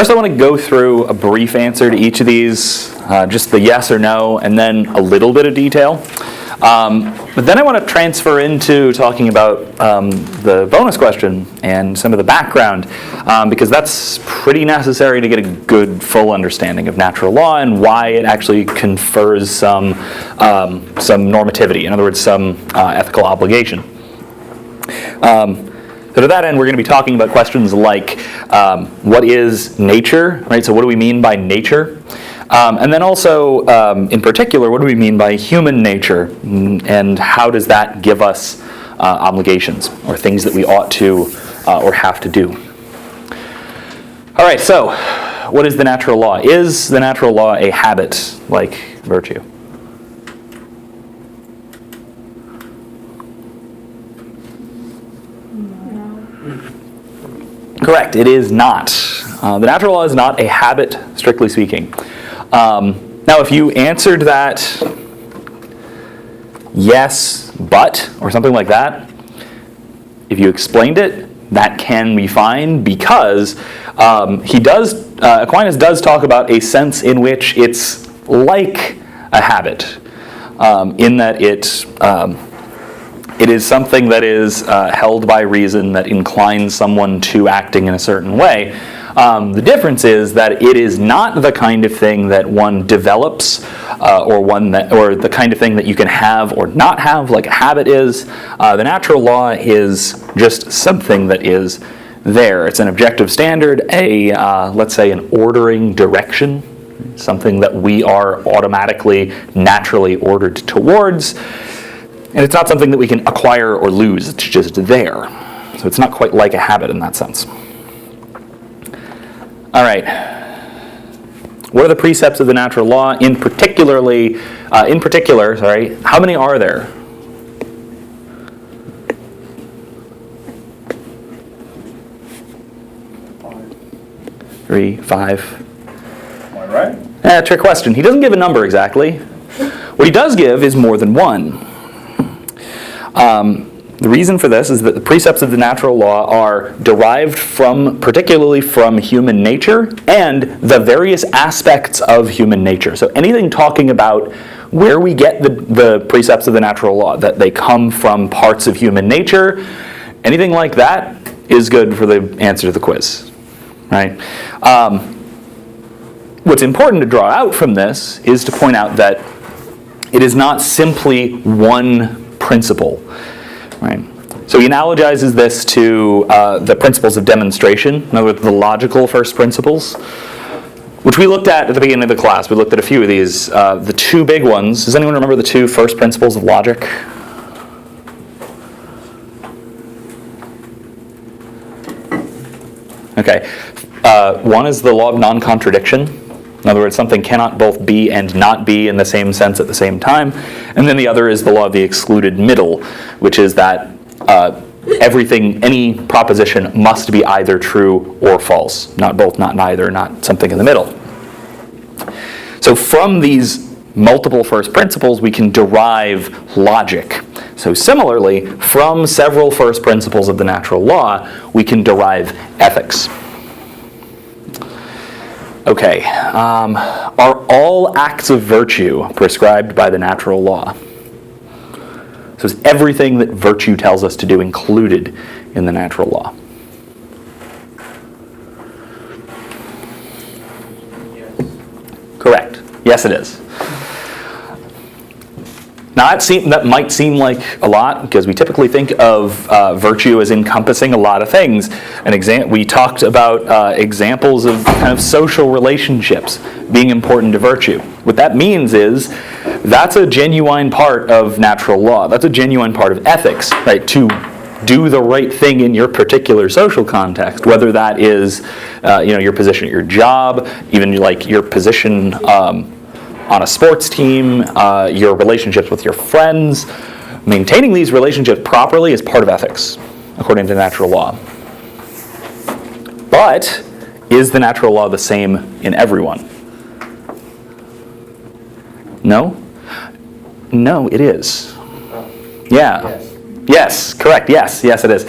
First, I want to go through a brief answer to each of these, just the yes or no, and then a little bit of detail. But then I want to transfer into talking about the bonus question and some of the background, because that's pretty necessary to get a good, full understanding of natural law and why it actually confers some normativity, in other words, some ethical obligation. So to that end, we're going to be talking about questions like what is nature, right? So what do we mean by nature? And then also, in particular, what do we mean by human nature? And how does that give us obligations or things that we ought to or have to do? All right, so what is the natural law? Is the natural law a habit like virtue? Correct, it is not. The natural law is not a habit, strictly speaking. Now, if you answered that yes, but, or something like that, if you explained it, that can be fine, because Aquinas does talk about a sense in which it's like a habit, in that it is something that is held by reason that inclines someone to acting in a certain way. The difference is that it is not the kind of thing that one develops, or the kind of thing that you can have or not have, like a habit is. The natural law is just something that is there. It's an objective standard, let's say an ordering direction, something that we are automatically, naturally ordered towards. And it's not something that we can acquire or lose. It's just there. So it's not quite like a habit in that sense. All right. What are the precepts of the natural law? In particular, how many are there? 3, 5. Am I right? Trick question. He doesn't give a number exactly. What he does give is more than one. The reason for this is that the precepts of the natural law are derived particularly from human nature and the various aspects of human nature. So anything talking about where we get the precepts of the natural law, that they come from parts of human nature, anything like that is good for the answer to the quiz, right? What's important to draw out from this is to point out that it is not simply one principle. Right. So he analogizes this to the principles of demonstration, in other words, the logical first principles, which we looked at the beginning of the class. We looked at a few of these. The two big ones. Does anyone remember the two first principles of logic? Okay. One is the law of non-contradiction. In other words, something cannot both be and not be in the same sense at the same time. And then the other is the law of the excluded middle, which is that any proposition must be either true or false. Not both, not neither, not something in the middle. So from these multiple first principles, we can derive logic. So similarly, from several first principles of the natural law, we can derive ethics. Okay, are all acts of virtue prescribed by the natural law? So is everything that virtue tells us to do included in the natural law? Yes. Correct. Yes, it is. Now that might seem like a lot, because we typically think of virtue as encompassing a lot of things. We talked about examples of kind of social relationships being important to virtue. What that means is that's a genuine part of natural law. That's a genuine part of ethics, right? To do the right thing in your particular social context, whether that is your position at your job, even like your position on a sports team, your relationships with your friends. Maintaining these relationships properly is part of ethics, according to natural law. But is the natural law the same in everyone? No? No, it is. Yeah. Yes, correct. Yes, it is.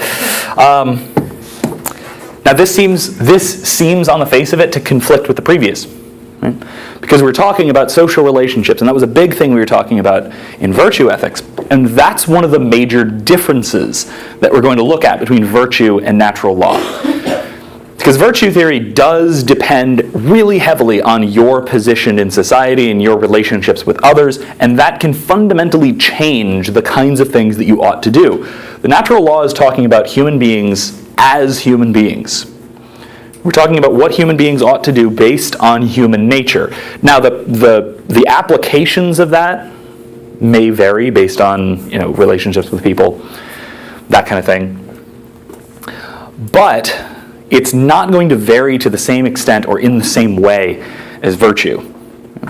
Now, Now this seems on the face of it to conflict with the previous, right? Because we're talking about social relationships, and that was a big thing we were talking about in virtue ethics. And that's one of the major differences that we're going to look at between virtue and natural law. Because virtue theory does depend really heavily on your position in society and your relationships with others, and that can fundamentally change the kinds of things that you ought to do. The natural law is talking about human beings as human beings. We're talking about what human beings ought to do based on human nature. Now, the applications of that may vary based on relationships with people, that kind of thing. But it's not going to vary to the same extent or in the same way as virtue.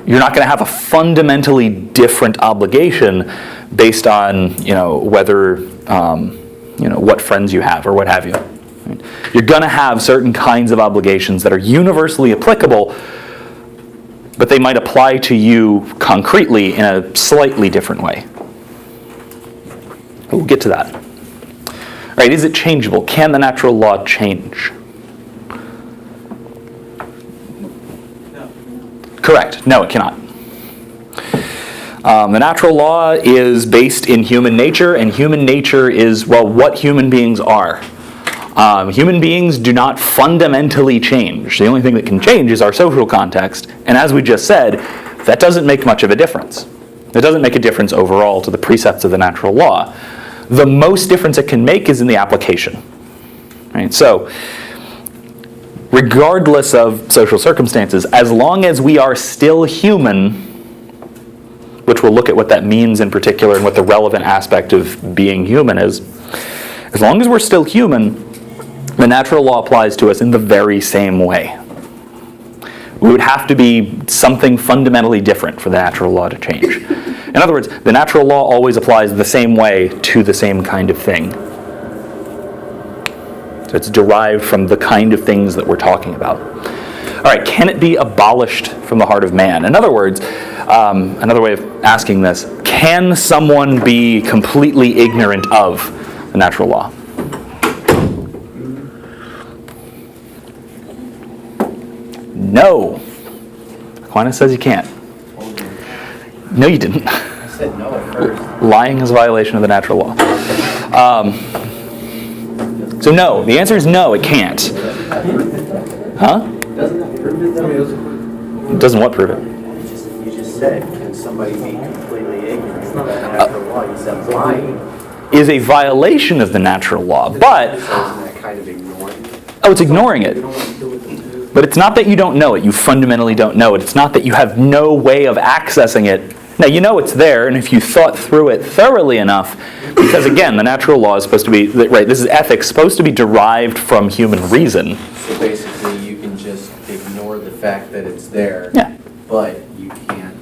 You're not going to have a fundamentally different obligation based on whether what friends you have or what have you. You're going to have certain kinds of obligations that are universally applicable, but they might apply to you concretely in a slightly different way. We'll get to that. All right, is it changeable? Can the natural law change? Correct. No, it cannot. The natural law is based in human nature, and human nature is, what human beings are. Human beings do not fundamentally change. The only thing that can change is our social context, and as we just said, that doesn't make much of a difference. It doesn't make a difference overall to the precepts of the natural law. The most difference it can make is in the application. Right? So, regardless of social circumstances, as long as we are still human, which we'll look at what that means in particular and what the relevant aspect of being human is, as long as we're still human, the natural law applies to us in the very same way. We would have to be something fundamentally different for the natural law to change. In other words, the natural law always applies the same way to the same kind of thing. So it's derived from the kind of things that we're talking about. All right, can it be abolished from the heart of man? In other words, another way of asking this, can someone be completely ignorant of the natural law? No. Aquinas says you can't. No, you didn't. I said no at first. Lying is a violation of the natural law. So no, the answer is no, it can't. Huh? It doesn't what prove it? You just said, can somebody be completely ignorant of the natural law? You said lying. Is a violation of the natural law, but... Isn't that kind of ignoring it? Oh, it's ignoring it. But it's not that you don't know it, you fundamentally don't know it. It's not that you have no way of accessing it. Now, you know it's there, and if you thought through it thoroughly enough, because again, the natural law is supposed to be, right, this is ethics, supposed to be derived from human reason. So basically, you can just ignore the fact that it's there, Yeah. but you can't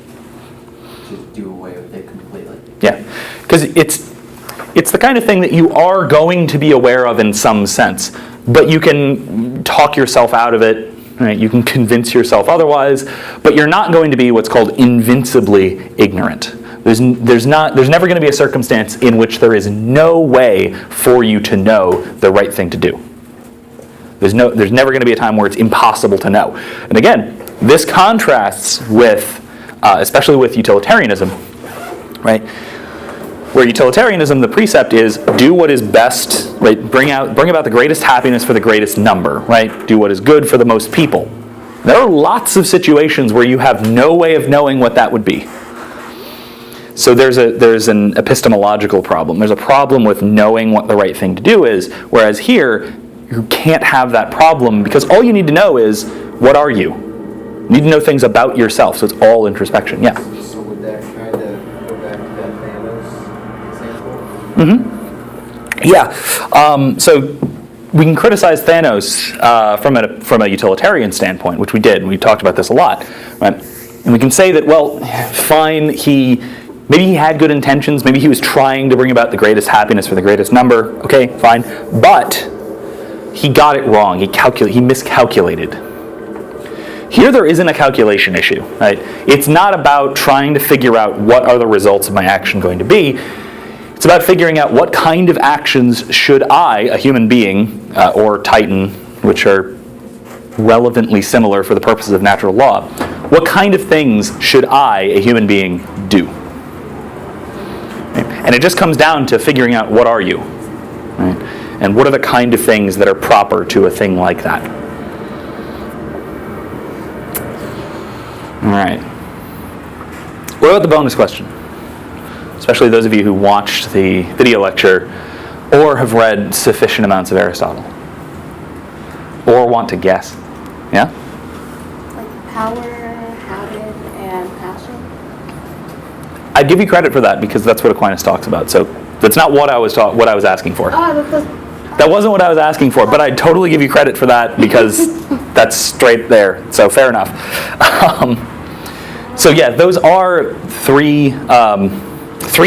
just do away with it completely. Yeah, because it's the kind of thing that you are going to be aware of in some sense, but you can talk yourself out of it. Right? You can convince yourself otherwise, but you're not going to be what's called invincibly ignorant. There's never going to be a circumstance in which there is no way for you to know the right thing to do. There's never going to be a time where it's impossible to know. And again, this contrasts with, especially with utilitarianism, right? Where utilitarianism, the precept is do what is best, right? Bring about the greatest happiness for the greatest number, right? Do what is good for the most people. There are lots of situations where you have no way of knowing what that would be. So there's an epistemological problem. There's a problem with knowing what the right thing to do is, whereas here, you can't have that problem because all you need to know is, what are you? You need to know things about yourself, so it's all introspection. Yeah? So would that kind of go back to that Thanos example? Mm-hmm. Yeah. So we can criticize Thanos from a utilitarian standpoint, which we did. We talked about this a lot. Right? And we can say that, well, fine, maybe he had good intentions. Maybe he was trying to bring about the greatest happiness for the greatest number. Okay, fine. But he got it wrong. He miscalculated. Here there isn't a calculation issue. Right? It's not about trying to figure out what are the results of my action going to be. It's about figuring out what kind of actions should I, a human being, or Titan, which are relevantly similar for the purposes of natural law, what kind of things should I, a human being, do? Right? And it just comes down to figuring out what are you, right? And what are the kind of things that are proper to a thing like that. All right. What about the bonus question? Especially those of you who watched the video lecture or have read sufficient amounts of Aristotle. Or want to guess. Yeah? Like power, habit, and passion? I'd give you credit for that because that's what Aquinas talks about. So that's not what I was asking for. That wasn't what I was asking for, but I'd totally give you credit for that because that's straight there. So fair enough. So yeah, those are three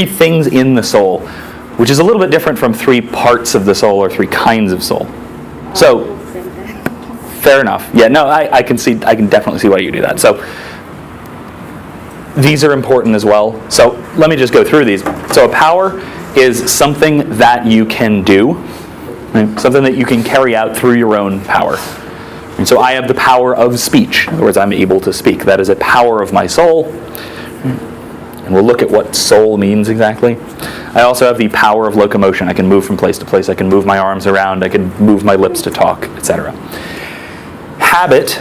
things in the soul, which is a little bit different from 3 parts of the soul or 3 kinds of soul. So fair enough. Yeah, no, I can definitely see why you do that. So these are important as well. So let me just go through these. So a power is something that you can do, right? Something that you can carry out through your own power. And so I have the power of speech. In other words, I'm able to speak. That is a power of my soul. And we'll look at what soul means exactly. I also have the power of locomotion. I can move from place to place. I can move my arms around. I can move my lips to talk, etc. Habit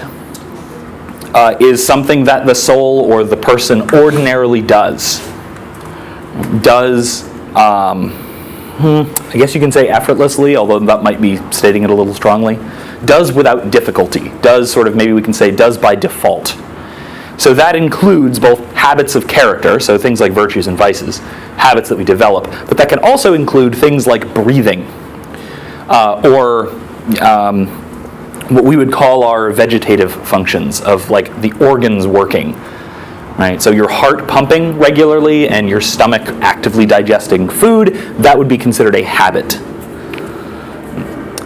is something that the soul or the person ordinarily does. I guess you can say effortlessly, although that might be stating it a little strongly. Does without difficulty. Does sort of, maybe we can say, does by default. So that includes both habits of character, so things like virtues and vices, habits that we develop, but that can also include things like breathing, or what we would call our vegetative functions of like the organs working, right? So your heart pumping regularly and your stomach actively digesting food, that would be considered a habit.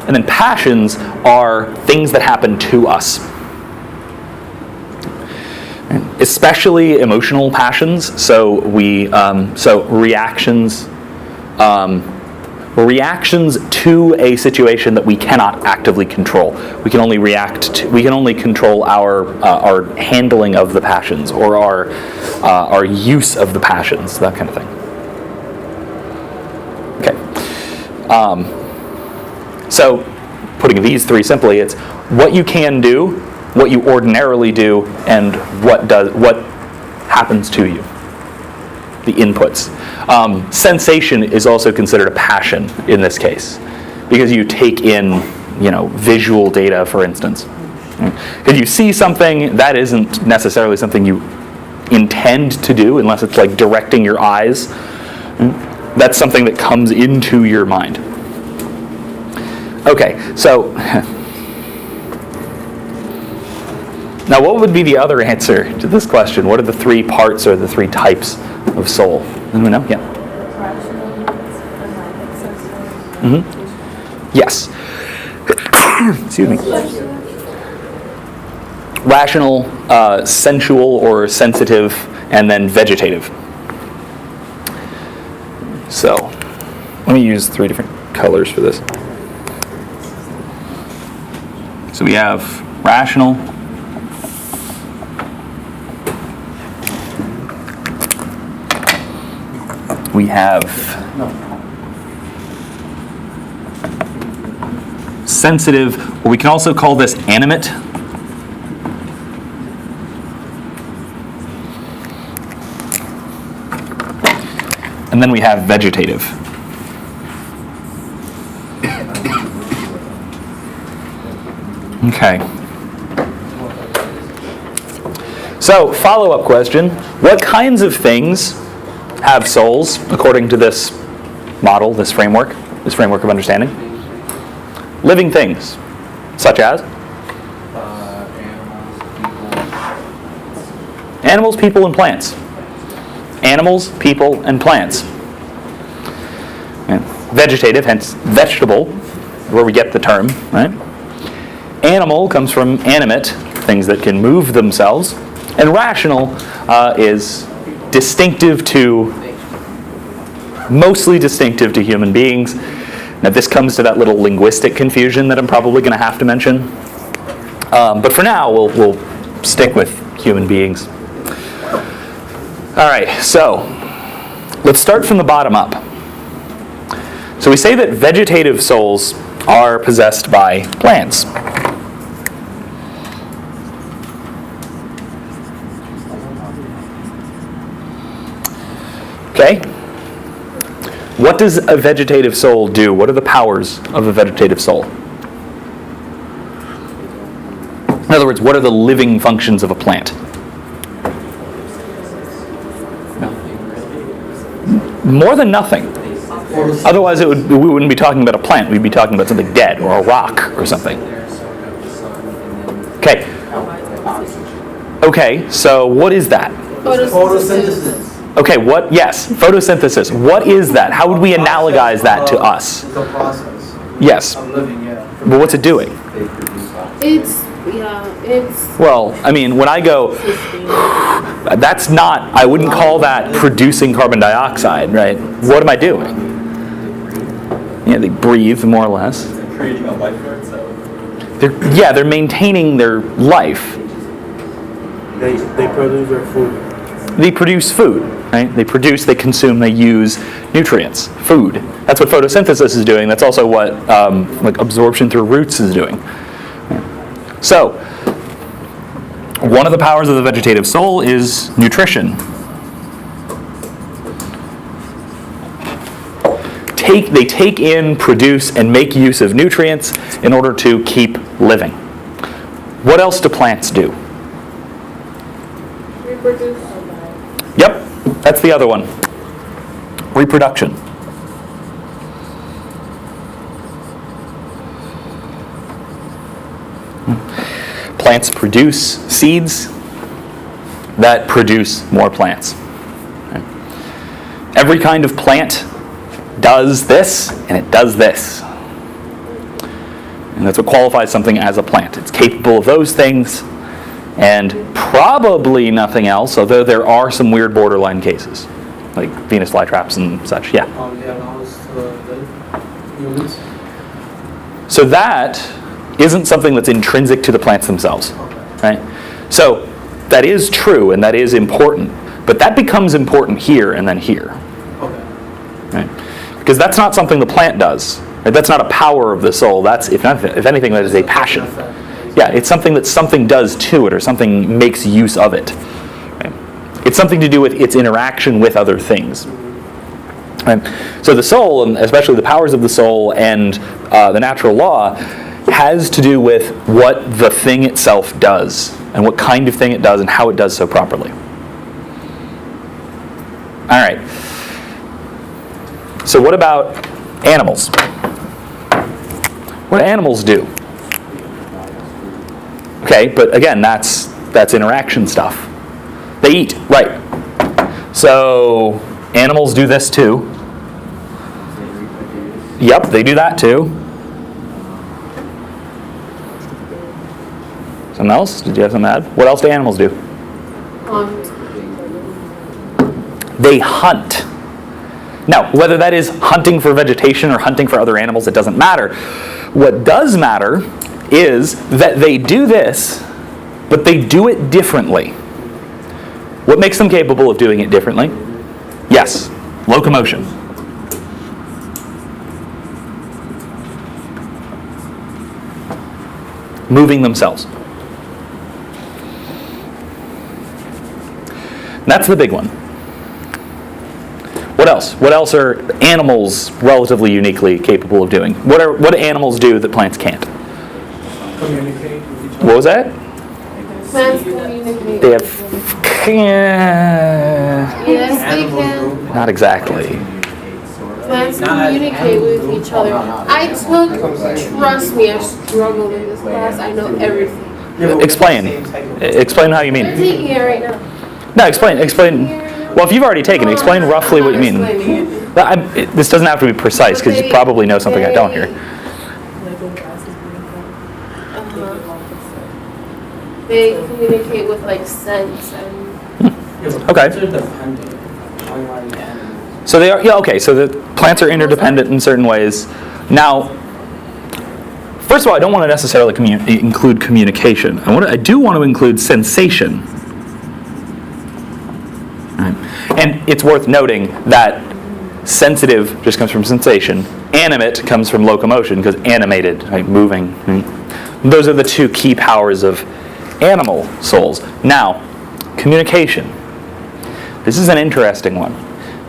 And then passions are things that happen to us. Especially emotional passions, so reactions to a situation that we cannot actively control. We can only control our handling of the passions or our use of the passions, that kind of thing. Okay. So, putting these 3 simply, it's what you can do, what you ordinarily do, and what happens to you. The inputs. Sensation is also considered a passion in this case, because you take in, visual data, for instance. If you see something, that isn't necessarily something you intend to do, unless it's like directing your eyes. That's something that comes into your mind. Okay, so now what would be the other answer to this question? What are the 3 parts or the 3 types of soul? Anyone know? Yeah. Mm-hmm. Yes. Excuse me. Rational, sensual or sensitive, and then vegetative. So, let me use 3 different colors for this. So we have rational, we have sensitive, or we can also call this animate. And then we have vegetative. Okay. So, follow-up question. What kinds of things have souls, according to this model, this framework of understanding? Living things, such as? Animals, people, and plants. Animals, people, and plants. And vegetative, hence vegetable, where we get the term, right? Animal comes from animate, things that can move themselves. And rational is mostly distinctive to human beings. Now this comes to that little linguistic confusion that I'm probably going to have to mention. But for now, we'll stick with human beings. All right, so let's start from the bottom up. So we say that vegetative souls are possessed by plants. Okay? What does a vegetative soul do? What are the powers of a vegetative soul? In other words, what are the living functions of a plant? More than nothing. Otherwise, we wouldn't be talking about a plant. We'd be talking about something dead or a rock or something. Okay. Okay, so what is that? Photosynthesis. Okay, what? Yes, photosynthesis. What is that? How would we analogize that to us? It's a process Yes, of living, yeah. but what's it doing? It's Well, I mean, when I go, that's not, I wouldn't call that producing carbon dioxide, right? What am I doing? Yeah, they breathe, more or less. Creating a life for itself. They're maintaining their life. They produce their food. They produce food, right? They consume, they use nutrients, food. That's what photosynthesis is doing. That's also what like absorption through roots is doing. So, one of the powers of the vegetative soul is nutrition. They take in, produce, and make use of nutrients in order to keep living. What else do plants do? reproduce. Yep, that's the other one. Reproduction. Plants produce seeds that produce more plants. Every kind of plant does this, and it does this. And that's what qualifies something as a plant. It's capable of those things, and probably nothing else, although there are some weird borderline cases, like Venus flytraps and such. Yeah. Humans. So that isn't something that's intrinsic to the plants themselves, right? So that is true, and that is important, but that becomes important here and then here. Okay. Right? Because that's not something the plant does. Right? That's not a power of the soul. That's, if anything, that is a passion. Yeah, it's something that something does to it, or something makes use of it. Right? It's something to do with its interaction with other things. Right? So the soul, and especially the powers of the soul and the natural law, has to do with what the thing itself does, and what kind of thing it does, and how it does so properly. All right. So what about animals? What do animals do? Okay, but again, that's interaction stuff. They eat, right. So animals do this too. Yep, they do that too. Something else? Did you have something to add? What else do animals do? They hunt. Now, whether that is hunting for vegetation or hunting for other animals, it doesn't matter. What does matter is that they do this, but they do it differently. What makes them capable of doing it differently? Yes, locomotion. Moving themselves. That's the big one. What else? What else are animals relatively uniquely capable of doing? What do animals do that plants can't? Communicate with each other. What was that? Plants communicate. They have... Yes, they can. Not exactly. Plants communicate with each other. Trust me, I struggled in this class. I know everything. Explain. Explain how you I'm mean. taking it right now. No, explain. Well, if you've already taken it, explain roughly what you mean. This doesn't have to be precise, because you probably know something I don't here. They communicate with like scents and Okay. So they are, yeah, okay, so the plants are interdependent in certain ways. Now, first of all, I don't want to necessarily include communication. I do want to include sensation. Right. And it's worth noting that sensitive just comes from sensation. Animate comes from locomotion, because animated, right, moving. Right? Those are the two key powers of animal souls. Now, communication. This is an interesting one,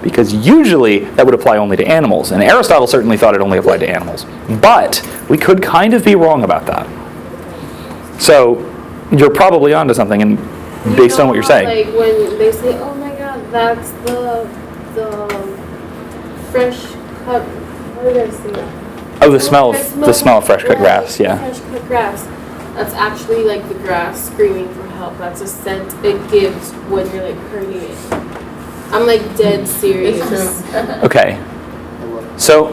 because usually that would apply only to animals, and Aristotle certainly thought it only applied to animals. But we could kind of be wrong about that. So you're probably onto something, and based on what you're saying. Like when they say, "Oh my God, that's the fresh cut." What did I say? Oh, the smell of fresh cut grass. Yeah. Fresh cut grass. That's actually like the grass screaming for help. That's a scent it gives when you're like hurting it. I'm like dead serious. Okay. So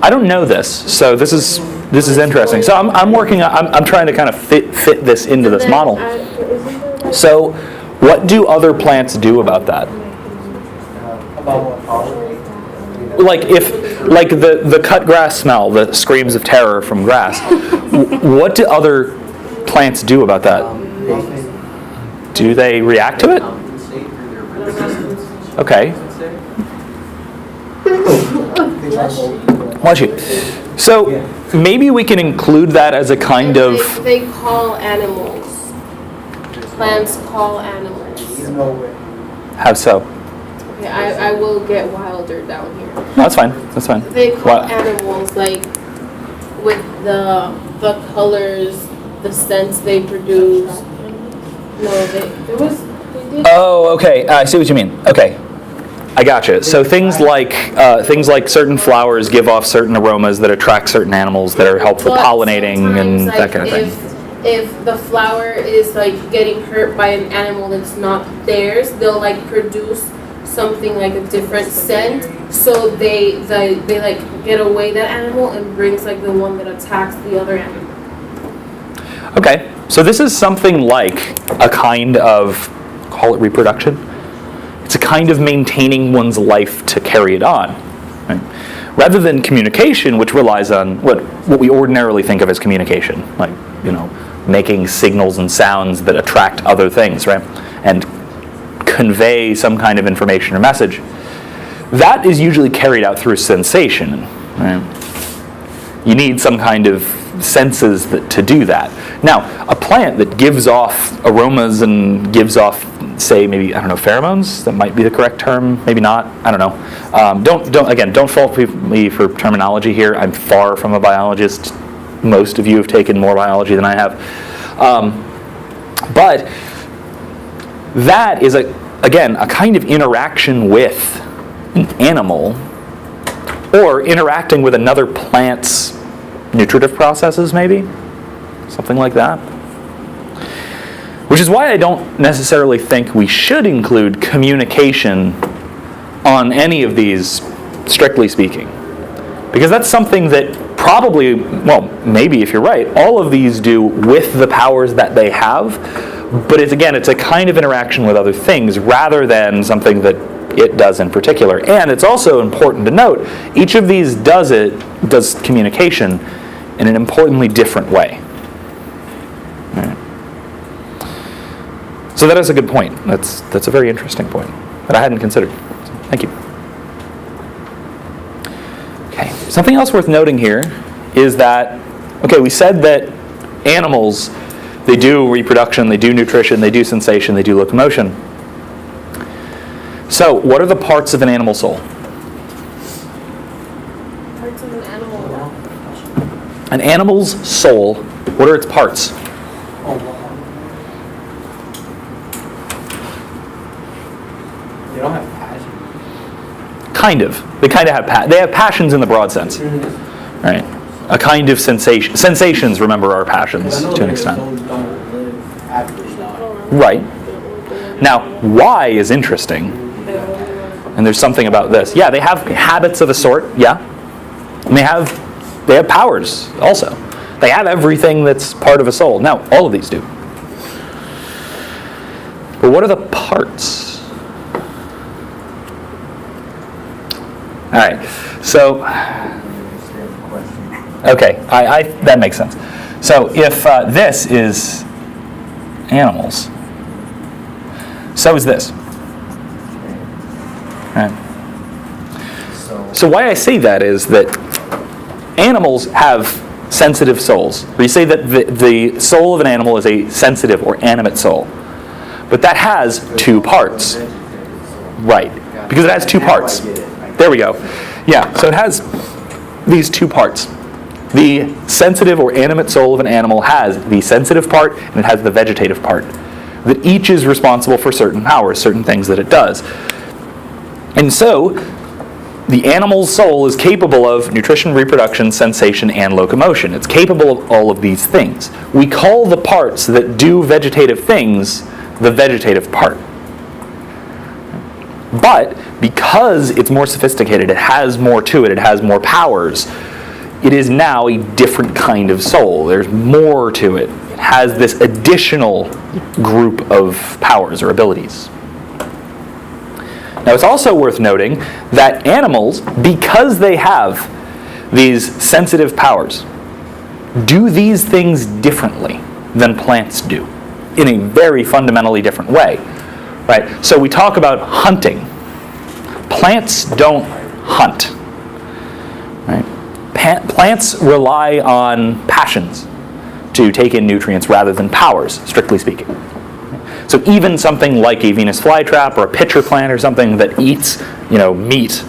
I don't know this. So this is interesting. So I'm working. I'm trying to kind of fit this into this model. So what do other plants do about that? Like the cut grass smell, the screams of terror from grass. What do other plants do about that? Do they react to it? Okay. Why don't you? So maybe we can include that as a kind of. They call animals. Plants call animals. How so? Okay, I will get wilder down here. No, that's fine. That's fine. They call What? animals like with the colors, the scents they produce. No, they did. Oh, okay. I see what you mean. Okay, I gotcha. So things like certain flowers give off certain aromas that attract certain animals that are helpful But pollinating and sometimes, that kind of like, thing. If the flower is like getting hurt by an animal that's not theirs, they'll like produce something like a different scent, so they like get away that animal and brings like the one that attacks the other animal. Okay, so this is something like a kind of, call it reproduction. It's a kind of maintaining one's life to carry it on, right? Rather than communication, which relies on what we ordinarily think of as communication, like, making signals and sounds that attract other things, right? And convey some kind of information or message. That is usually carried out through sensation, right? You need some kind of senses to do that. Now, a plant that gives off aromas and gives off, say, maybe, pheromones, that might be the correct term, maybe not, I don't know. Don't fault me for terminology here. I'm far from a biologist. Most of you have taken more biology than I have. But that is, again, a kind of interaction with an animal, or interacting with another plant's nutritive processes, maybe? Something like that. Which is why I don't necessarily think we should include communication on any of these, strictly speaking. Because that's something that probably, maybe if you're right, all of these do with the powers that they have, but it's a kind of interaction with other things rather than something that it does in particular. And it's also important to note, each of these does communication in an importantly different way. Right. So that is a good point. That's a very interesting point that I hadn't considered. So, thank you. Okay, something else worth noting here is that, we said that animals, they do reproduction, they do nutrition, they do sensation, they do locomotion. So, what are the parts of an animal soul? Parts of an animal. An animal's soul, what are its parts? They don't have passion. Kind of. They kind of have they have passions in the broad sense. Right? A kind of sensation. Sensations, remember, are passions to an extent. Don't live after they die. Right. Now, why is interesting. And there's something about this. Yeah, they have habits of a sort, yeah. And they have powers also. They have everything that's part of a soul. Now, all of these do. But what are the parts? All right. So, Okay, that makes sense. So if this is animals, so is this. Right. So why I say that is that animals have sensitive souls. We say that the soul of an animal is a sensitive or animate soul. But that has two parts. Right. Because it has two parts. There we go. Yeah, so it has these two parts. The sensitive or animate soul of an animal has the sensitive part and it has the vegetative part. That each is responsible for certain powers, certain things that it does. And so, the animal's soul is capable of nutrition, reproduction, sensation, and locomotion. It's capable of all of these things. We call the parts that do vegetative things the vegetative part. But because it's more sophisticated, it has more to it, it has more powers, it is now a different kind of soul. There's more to it. It has this additional group of powers or abilities. Now, it's also worth noting that animals, because they have these sensitive powers, do these things differently than plants do, in a very fundamentally different way. Right? So we talk about hunting. Plants don't hunt. Right? Plants rely on passions to take in nutrients rather than powers, strictly speaking. So even something like a Venus flytrap or a pitcher plant or something that eats, meat,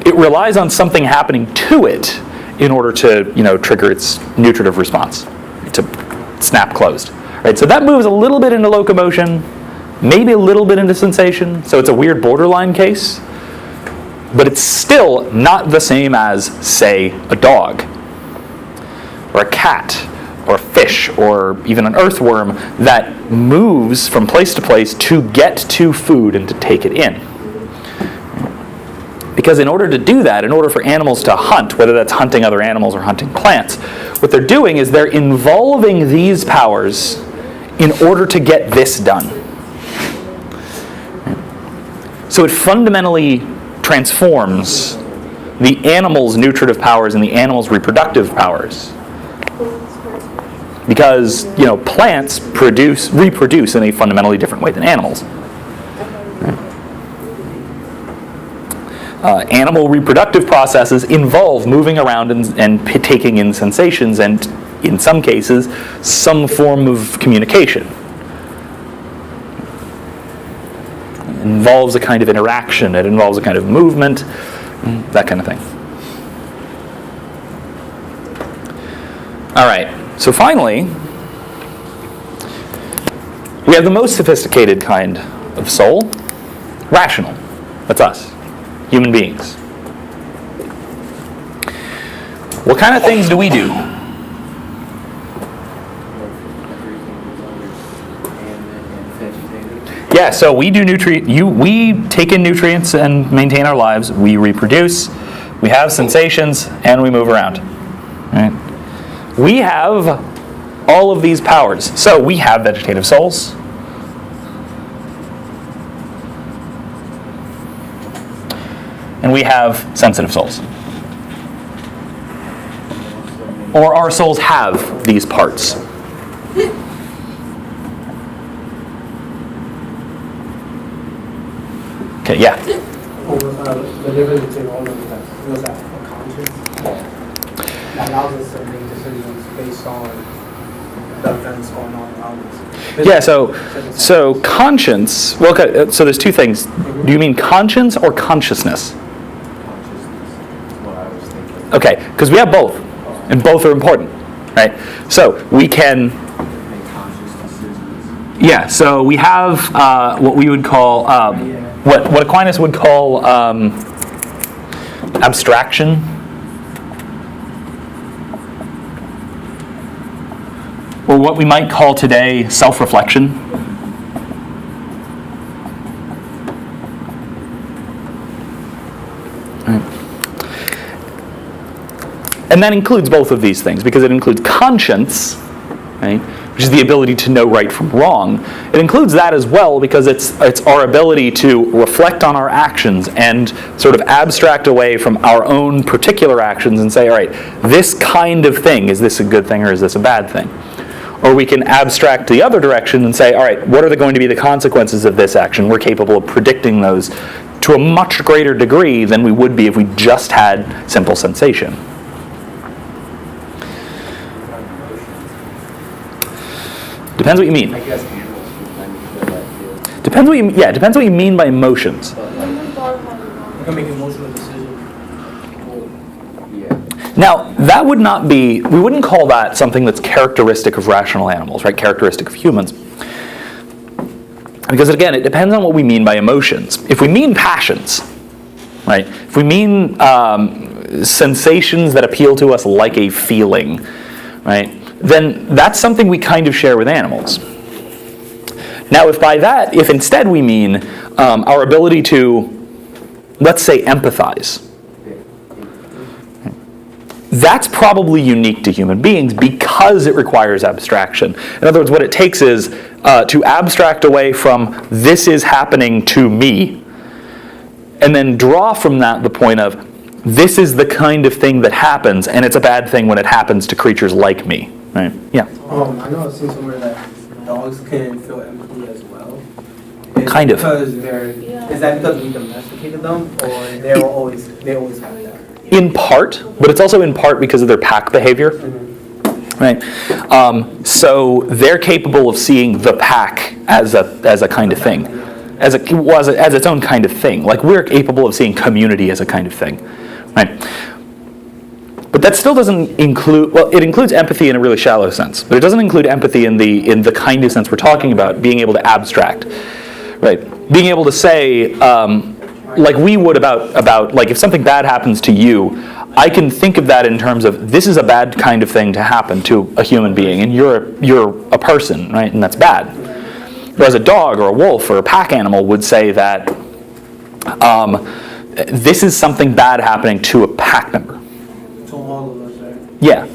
it relies on something happening to it in order to, trigger its nutritive response, to snap closed. Right? So that moves a little bit into locomotion, maybe a little bit into sensation. So it's a weird borderline case, but it's still not the same as, say, a dog or a cat or a fish, or even an earthworm that moves from place to place to get to food and to take it in. Because in order to do that, in order for animals to hunt, whether that's hunting other animals or hunting plants, what they're doing is they're involving these powers in order to get this done. So it fundamentally transforms the animal's nutritive powers and the animal's reproductive powers. Because, plants reproduce in a fundamentally different way than animals. Animal reproductive processes involve moving around and taking in sensations and, in some cases, some form of communication. It involves a kind of interaction, it involves a kind of movement, that kind of thing. All right. So finally, we have the most sophisticated kind of soul, rational. That's us, human beings. What kind of things do we do? Yeah, so we do we take in nutrients and maintain our lives. We reproduce, we have sensations, and we move around. Right? We have all of these powers. So we have vegetative souls. And we have sensitive souls. Or our souls have these parts. Okay, yeah? The difference between all of them was that a conscience that allows us to make decisions based on the events going on around us. Yeah, so conscience, well, okay, so there's two things. Do you mean conscience or consciousness? Okay, because we have both, and both are important, right? So we can, yeah, so we have what we would call, what Aquinas would call abstraction. Or what we might call today self-reflection. And that includes both of these things, because it includes conscience right? Which is the ability to know right from wrong. It includes that as well because it's our ability to reflect on our actions and sort of abstract away from our own particular actions and say, all right, this kind of thing, is this a good thing or is this a bad thing? Or we can abstract the other direction and say, all right, what are going to be the consequences of this action? We're capable of predicting those to a much greater degree than we would be if we just had simple sensation. Depends what you mean. I guess animals can kind of feel that too. Depends what you mean by emotions. You can make emotional decisions. Yeah. Now, that would not be, we wouldn't call that something that's characteristic of rational animals, right? Characteristic of humans. Because again, it depends on what we mean by emotions. If we mean passions, right? If we mean sensations that appeal to us like a feeling, right? Then that's something we kind of share with animals. Now, if instead we mean our ability to, let's say, empathize, that's probably unique to human beings because it requires abstraction. In other words, what it takes is to abstract away from this is happening to me, and then draw from that the point of this is the kind of thing that happens, and it's a bad thing when it happens to creatures like me. Right? Yeah. I know I've seen somewhere that dogs can feel empathy as well. Kind of. Because is that because we domesticated them, or they always have that? In part, but it's also in part because of their pack behavior. Right? So they're capable of seeing the pack as a kind of thing, as its own kind of thing. Like we're capable of seeing community as a kind of thing, right? But that still doesn't include. Well, it includes empathy in a really shallow sense, but it doesn't include empathy in the kind of sense we're talking about. Being able to abstract, right? Being able to say, like we would about like if something bad happens to you, I can think of that in terms of this is a bad kind of thing to happen to a human being, and you're a person, right? And that's bad. Whereas a dog or a wolf or a pack animal would say that this is something bad happening to a pack member. To all of us, right? Yeah.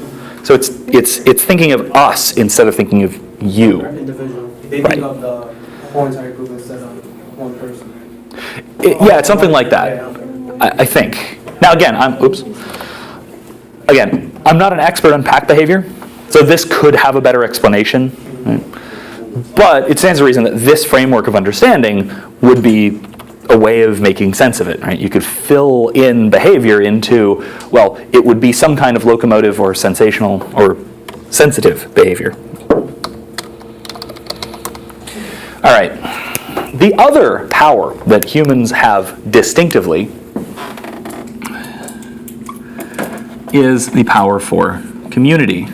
So it's thinking of us instead of thinking of you. We're individual. They Right. think of the whole entire group instead of one person. Yeah, it's something like that. Yeah, okay. I think. Now again, I'm not an expert on pack behavior, so this could have a better explanation. Right? But it stands to reason that this framework of understanding would be a way of making sense of it. Right? You could fill in behavior into, well, it would be some kind of locomotive or sensational or sensitive behavior. All right. The other power that humans have distinctively is the power for community,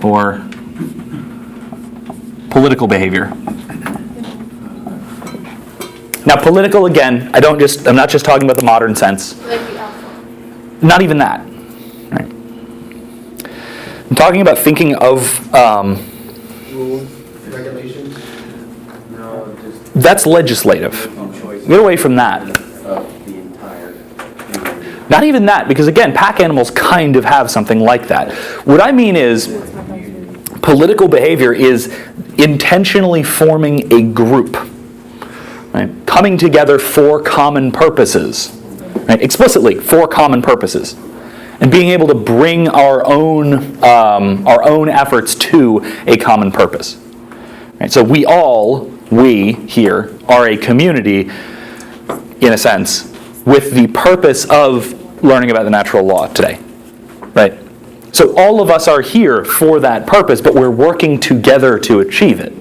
or political behavior. Now, political, again, I'm not just talking about the modern sense. Like the alpha. Not even that. Right. I'm talking about thinking of Rules, regulations. No, just that's legislative. choice Get away from that. of the entire community. Not even that, because again, pack animals kind of have something like that. What I mean is, political behavior is intentionally forming a group, right? Coming together for common purposes, right? Explicitly for common purposes, and being able to bring our own efforts to a common purpose. Right? So we here are a community, in a sense, with the purpose of learning about the natural law today, right? So all of us are here for that purpose, but we're working together to achieve it.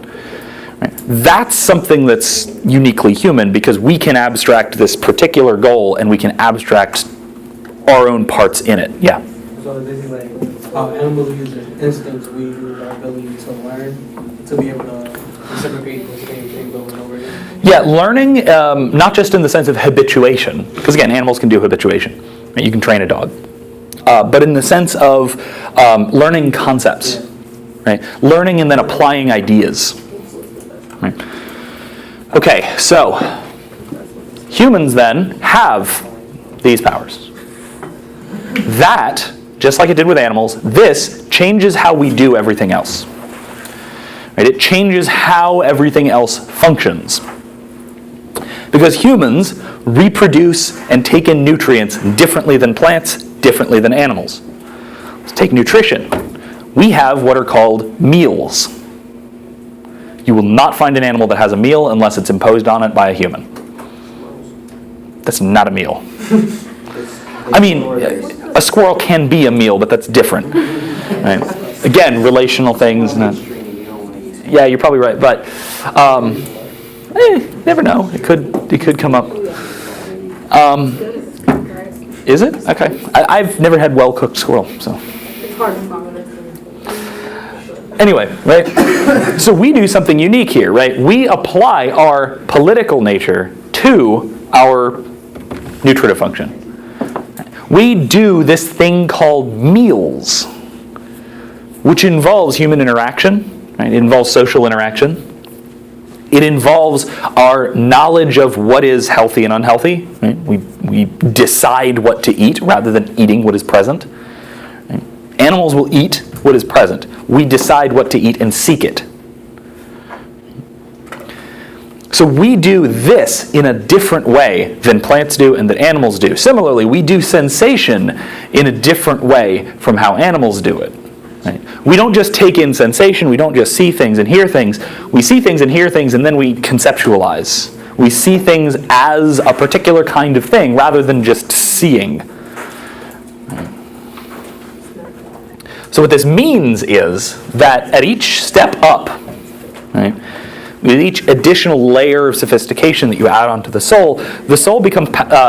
Right? That's something that's uniquely human because we can abstract this particular goal and we can abstract our own parts in it. Yeah. So basically, like animals use their instincts, we use our ability to learn to be able to reciprocate the same thing over and over again. Yeah, learning, not just in the sense of habituation, because again, animals can do habituation. Right? You can train a dog. But in the sense of learning concepts, right? Learning and then applying ideas. Right? Okay, so humans then have these powers. That, just like it did with animals, this changes how we do everything else. Right? It changes how everything else functions. Because humans reproduce and take in nutrients differently than plants, differently than animals. Let's take nutrition. We have what are called meals. You will not find an animal that has a meal unless it's imposed on it by a human. That's not a meal. I mean, a squirrel can be a meal, but that's different. Right? Again, relational things. Yeah, you're probably right, but never know. It could come up. Is it? Okay. I've never had well-cooked squirrel, so. Anyway, right? So we do something unique here, right? We apply our political nature to our nutritive function. We do this thing called meals, which involves human interaction, right? It involves social interaction. It involves our knowledge of what is healthy and unhealthy. Right? We decide what to eat rather than eating what is present. Right? Animals will eat what is present. We decide what to eat and seek it. So we do this in a different way than plants do and that animals do. Similarly, we do sensation in a different way from how animals do it. Right? We don't just take in sensation, we don't just see things and hear things. We see things and hear things and then we conceptualize. We see things as a particular kind of thing rather than just seeing. So what this means is that at each step up, right, with each additional layer of sophistication that you add onto the soul becomes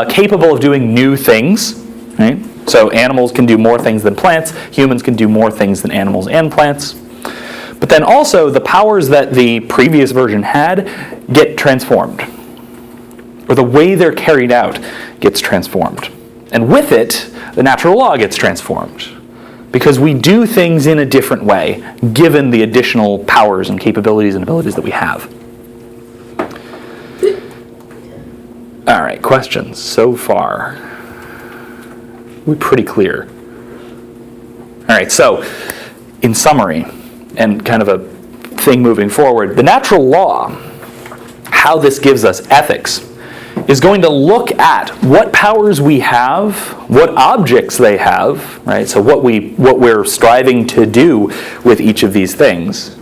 capable of doing new things. Right? So animals can do more things than plants. Humans can do more things than animals and plants. But then also the powers that the previous version had get transformed. Or the way they're carried out gets transformed. And with it, the natural law gets transformed. Because we do things in a different way, given the additional powers and capabilities and abilities that we have. All right, questions so far? We're pretty clear. All right, so in summary, and kind of a thing moving forward, the natural law, how this gives us ethics, is going to look at what powers we have, what objects they have, right? So what we're striving to do with each of these things,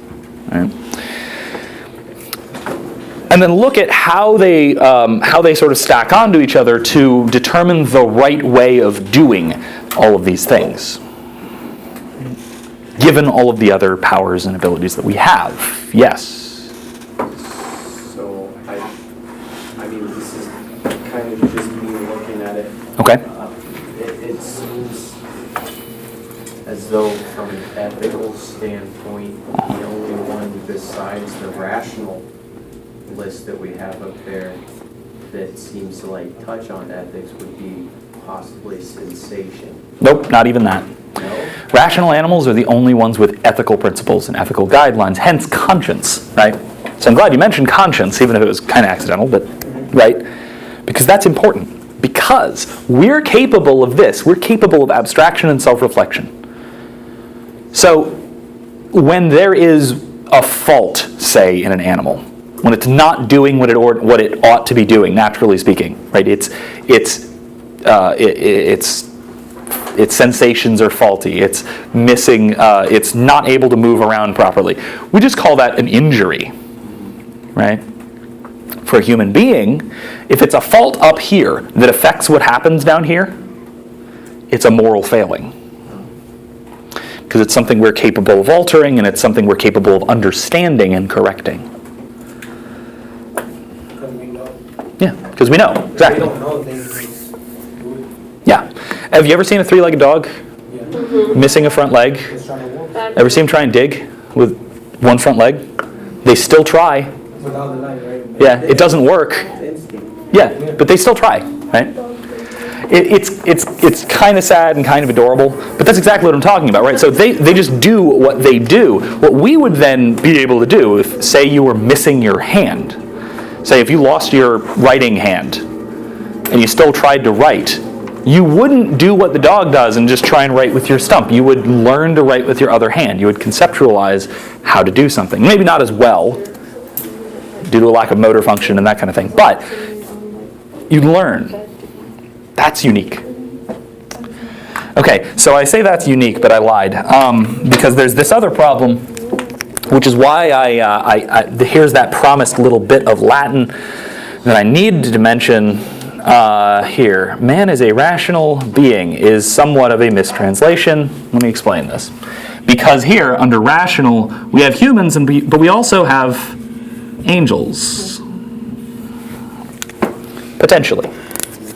right? And then look at how they sort of stack onto each other to determine the right way of doing all of these things, given all of the other powers and abilities that we have. Yes. So I mean, this is kind of just me looking at it. Okay. It seems as though, from an ethical standpoint, the only one besides the rational list that we have up there that seems to touch on ethics would be possibly sensation. Nope, not even that. No? Rational animals are the only ones with ethical principles and ethical guidelines, hence conscience, right? So I'm glad you mentioned conscience, even if it was kind of accidental, but, right? Because that's important. Because we're capable of this. We're capable of abstraction and self-reflection. So when there is a fault, say, in an animal, when it's not doing what it ought to be doing, naturally speaking, right? Its sensations are faulty. It's missing. It's not able to move around properly. We just call that an injury, right? For a human being, if it's a fault up here that affects what happens down here, it's a moral failing. Because it's something we're capable of altering, and it's something we're capable of understanding and correcting. Yeah, because we know, exactly. They don't know, they just do it. Yeah. Have you ever seen a three-legged dog Yeah. missing a front leg? Just trying to walk Ever see them try and dig with one front leg? They still try. without the light, right? Yeah, it doesn't work. It's instinct. Yeah, but they still try, right? It's kind of sad and kind of adorable, but that's exactly what I'm talking about, right? So they just do what they do. What we would then be able to do if, say, you were missing your hand, say if you lost your writing hand and you still tried to write, you wouldn't do what the dog does and just try and write with your stump. You would learn to write with your other hand. You would conceptualize how to do something. Maybe not as well, due to a lack of motor function and that kind of thing, but you'd learn. That's unique. Okay, so I say that's unique, but I lied, because there's this other problem, which is why here's that promised little bit of Latin that I need to mention here. Man is a rational being is somewhat of a mistranslation. Let me explain this. Because here, under rational, we have humans, but we also have angels. Potentially.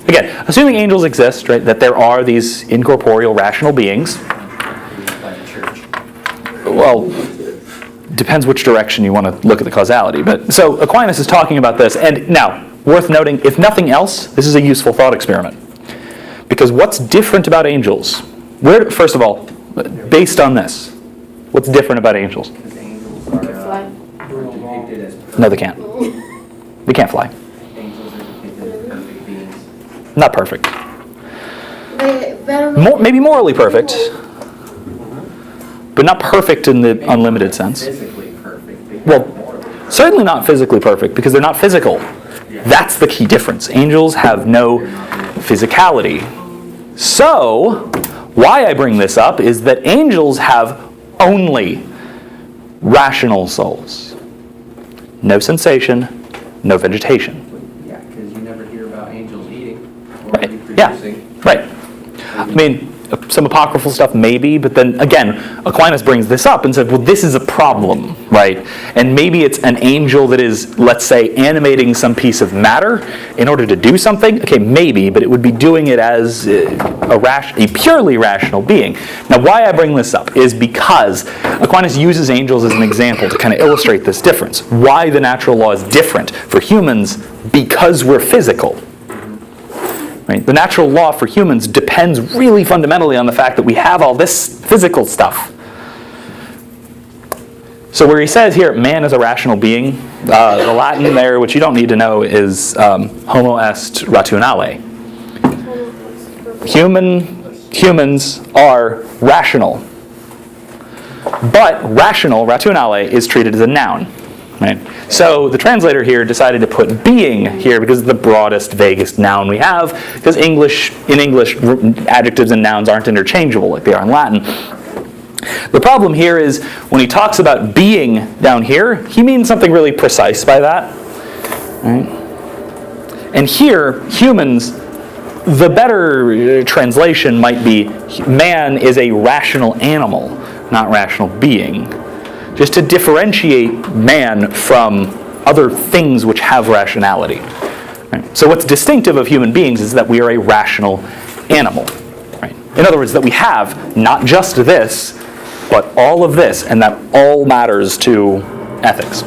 Again, assuming angels exist, right, that there are these incorporeal rational beings. By the church. Well, depends which direction you want to look at the causality. But so Aquinas is talking about this, and now, worth noting, if nothing else, this is a useful thought experiment. Because what's different about angels? First of all, based on this, what's different about angels? Because angels are depicted as perfect. No, they can't. They can't fly. Angels are depicted as perfect beings. Not perfect. They don't know. Maybe morally perfect, but not perfect in the unlimited sense. Physically perfect. They Well, are morally perfect. certainly not physically perfect, because they're not physical. That's the key difference. Angels have no physicality. So, why I bring this up is that angels have only rational souls. No sensation, no vegetation. Yeah, because you never hear about angels eating or Right. reproducing. Yeah. Right. I mean, some apocryphal stuff maybe, but then again, Aquinas brings this up and said, well, this is a problem, right? And maybe it's an angel that is, let's say, animating some piece of matter in order to do something. Okay, maybe, but it would be doing it as a purely rational being. Now, why I bring this up is because Aquinas uses angels as an example to kind of illustrate this difference. Why the natural law is different for humans because we're physical. Right? The natural law for humans depends really fundamentally on the fact that we have all this physical stuff. So where he says here, man is a rational being, the Latin there, which you don't need to know, is homo est rationale. Humans are rational. But rationale, is treated as a noun. Right? So the translator here decided to put being here because it's the broadest, vaguest noun we have, because in English, adjectives and nouns aren't interchangeable like they are in Latin. The problem here is when he talks about being down here, he means something really precise by that. Right? And here, humans, the better translation might be man is a rational animal, not rational being. Just to differentiate man from other things which have rationality. Right? So what's distinctive of human beings is that we are a rational animal. Right? In other words, that we have not just this, but all of this, and that all matters to ethics.